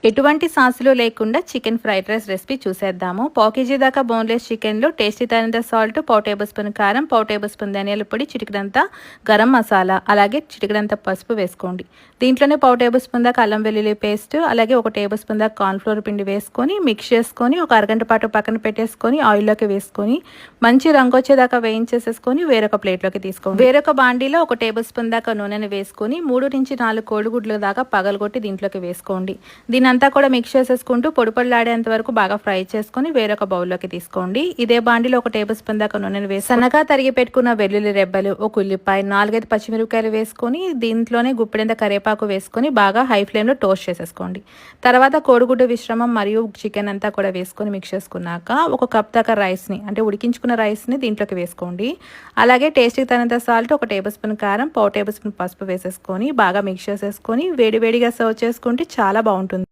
ఎటువంటి సాసులు లేకుండా చికెన్ ఫ్రైడ్ రైస్ రెసిపీ చూసేద్దాము. పావు కేజీ దాకా బోన్లెస్ చికెన్లో టేస్టీ తగినంత సాల్ట్, పావు టేబుల్ స్పూన్ కారం, పావు టేబుల్ స్పూన్ ధనియాల పొడి, చిటికడంతా గరం మసాలా, అలాగే చిటికడంతా పసుపు వేసుకోండి. దీంట్లోనే పావు టేబుల్ స్పూన్ దాకా అల్లం వెల్లుల్లి పేస్ట్, అలాగే ఒక టేబుల్ స్పూన్ దాకా కార్న్ఫ్లోర్ పిండి వేసుకొని మిక్స్ చేసుకొని ఒక అరగంట పాటు పక్కన పెట్టేసుకొని ఆయిల్లోకి వేసుకొని మంచి రంగు వచ్చేదాకా వేయించేసేసుకొని వేరొక ప్లేట్లోకి తీసుకోండి. వేరొక బాండీలో ఒక టేబుల్ స్పూన్ దాకా నూనెను వేసుకొని 3 నుంచి 4 కోడిగుడ్ల దాకా పగలగొట్టి దీంట్లోకి వేసుకోండి. అంతా కూడా మిక్స్ చేసేసుకుంటూ పొడిపొడిలాడేంత వరకు బాగా ఫ్రై చేసుకొని వేరొక బౌల్లోకి తీసుకోండి. ఇదే బాండిలో ఒక టేబుల్ స్పూన్ దాకా నూనెను వేసి సన్నగా తరిగి పెట్టుకున్న వెల్లుల్లి రెబ్బలు, ఒక ఉల్లిపాయ, 4-5 పచ్చిమిరపకాయలు వేసుకొని దీంట్లోనే గుప్పెడంత కరివేపాకు వేసుకొని బాగా హై ఫ్లేమ్లో టోస్ట్ చేసేసుకోండి. తర్వాత కోడిగుడ్డు మిశ్రమం మరియు చికెన్ అంతా కూడా వేసుకొని మిక్స్ చేసుకున్నాక ఒక కప్ దాకా రైస్ని అంటే ఉడికించుకున్న రైస్ని దీంట్లోకి వేసుకోండి. అలాగే టేస్ట్కి తగినంత సాల్ట్, ఒక టేబుల్ స్పూన్ కారం, పావు టేబుల్ స్పూన్ పసుపు వేసేసుకొని బాగా మిక్స్ చేసేసుకొని వేడివేడిగా సర్వ్ చేసుకుంటే చాలా బాగుంటుంది.